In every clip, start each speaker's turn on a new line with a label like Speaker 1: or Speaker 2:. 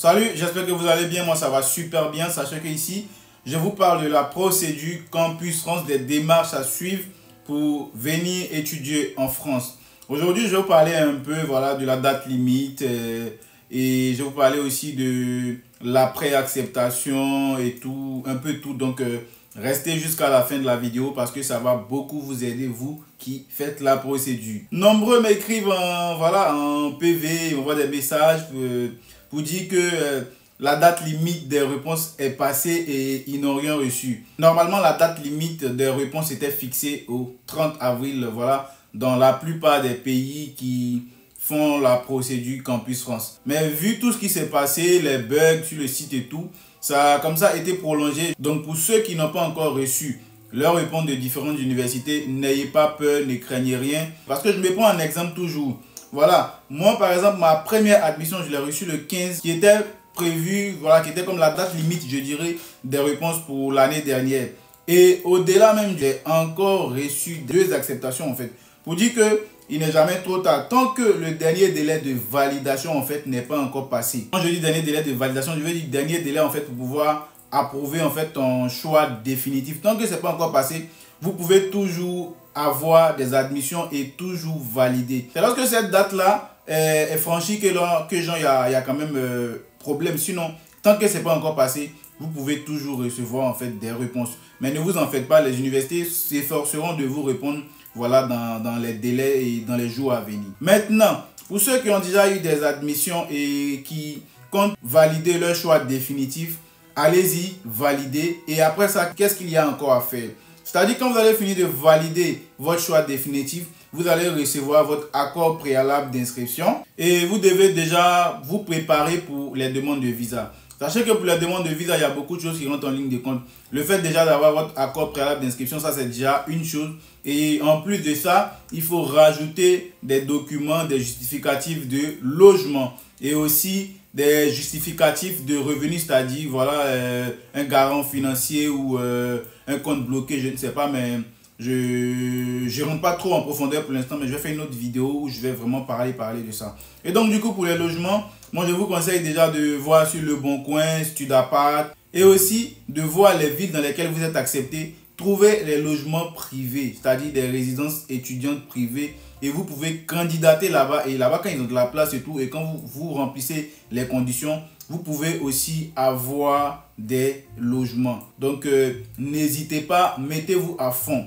Speaker 1: Salut, j'espère que vous allez bien. Moi, ça va super bien. Sachez que ici, je vous parle de la procédure Campus France, des démarches à suivre pour venir étudier en France. Aujourd'hui, je vais vous parler un peu voilà, de la date limite et je vais vous parler aussi de la pré-acceptation et tout, un peu tout. Donc, restez jusqu'à la fin de la vidéo parce que ça va beaucoup vous aider, vous qui faites la procédure. Nombreux m'écrivent en PV, on voit des messages pour dire que la date limite des réponses est passée et ils n'ont rien reçu. Normalement, la date limite des réponses était fixée au 30 avril, voilà, dans la plupart des pays qui font la procédure Campus France. Mais vu tout ce qui s'est passé, les bugs sur le site et tout, ça a comme ça été prolongé. Donc pour ceux qui n'ont pas encore reçu leur réponse de différentes universités, n'ayez pas peur, ne craignez rien. Parce que je me prends un exemple toujours. Voilà, moi par exemple, ma première admission, je l'ai reçue le 15, qui était prévu, voilà, qui était comme la date limite, je dirais, des réponses pour l'année dernière. Et au-delà même, j'ai encore reçu 2 acceptations en fait. Pour dire que il n'est jamais trop tard. Tant que le dernier délai de validation en fait n'est pas encore passé. Quand je dis dernier délai de validation, je veux dire dernier délai en fait pour pouvoir approuver en fait ton choix définitif. Tant que c'est pas encore passé, vous pouvez toujours avoir des admissions et toujours valider. C'est lorsque cette date-là est franchie que genre il y a quand même problème. Sinon, tant que c'est pas encore passé, vous pouvez toujours recevoir en fait des réponses. Mais ne vous en faites pas, les universités s'efforceront de vous répondre voilà, dans les délais et dans les jours à venir. Maintenant, pour ceux qui ont déjà eu des admissions et qui comptent valider leur choix définitif, allez-y, validez. Et après ça, qu'est-ce qu'il y a encore à faire? C'est-à-dire quand vous allez finir de valider votre choix définitif, vous allez recevoir votre accord préalable d'inscription et vous devez déjà vous préparer pour les demandes de visa. Sachez que pour la demande de visa, il y a beaucoup de choses qui rentrent en ligne de compte. Le fait déjà d'avoir votre accord préalable d'inscription, ça c'est déjà une chose. Et en plus de ça, il faut rajouter des documents, des justificatifs de logement et aussi des justificatifs de revenus, c'est-à-dire voilà, un garant financier ou un compte bloqué, je ne sais pas, mais je ne rentre pas trop en profondeur pour l'instant, mais je vais faire une autre vidéo où je vais vraiment parler de ça. Et donc du coup pour les logements, moi je vous conseille déjà de voir sur Le Bon Coin, Studapart et aussi de voir les villes dans lesquelles vous êtes accepté. Trouvez les logements privés, c'est-à-dire des résidences étudiantes privées et vous pouvez candidater là-bas. Et là-bas quand ils ont de la place et tout, et quand vous remplissez les conditions, vous pouvez aussi avoir des logements. Donc n'hésitez pas, mettez-vous à fond.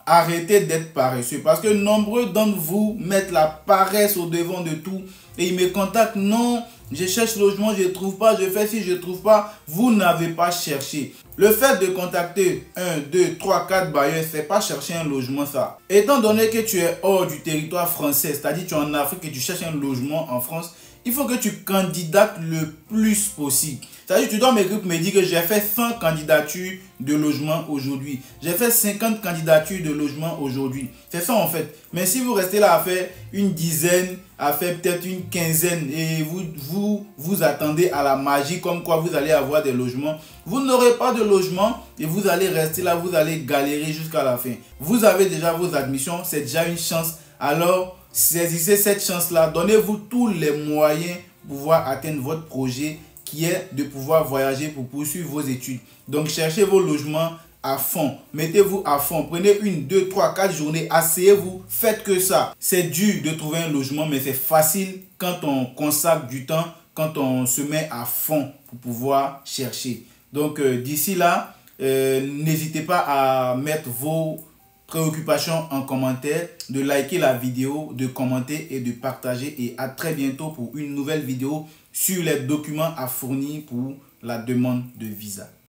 Speaker 1: Arrêtez d'être paresseux parce que nombreux d'entre vous mettent la paresse au devant de tout et ils me contactent. Non, je cherche logement, je ne trouve pas, je fais ci, je ne trouve pas. Vous n'avez pas cherché. Le fait de contacter 1, 2, 3, 4 bailleurs, c'est pas chercher un logement ça. Étant donné que tu es hors du territoire français, c'est-à-dire tu es en Afrique et tu cherches un logement en France, il faut que tu candidates le plus possible. C'est-à-dire tu dois me dire que j'ai fait 100 candidatures de logement aujourd'hui. J'ai fait 50 candidatures de logement aujourd'hui. C'est ça en fait. Mais si vous restez là à faire une dizaine, à faire peut-être une quinzaine et vous attendez à la magie comme quoi vous allez avoir des logements, vous n'aurez pas de logement et vous allez rester là, vous allez galérer jusqu'à la fin. Vous avez déjà vos admissions, c'est déjà une chance. Alors, saisissez cette chance-là. Donnez-vous tous les moyens pour pouvoir atteindre votre projet qui est de pouvoir voyager pour poursuivre vos études. Donc, cherchez vos logements à fond. Mettez-vous à fond. Prenez 1, 2, 3, 4 journées. Asseyez-vous. Faites que ça. C'est dur de trouver un logement, mais c'est facile quand on consacre du temps, quand on se met à fond pour pouvoir chercher. Donc, d'ici là, n'hésitez pas à mettre vos préoccupations en commentaire, de liker la vidéo, de commenter et de partager. Et à très bientôt pour une nouvelle vidéo sur les documents à fournir pour la demande de visa.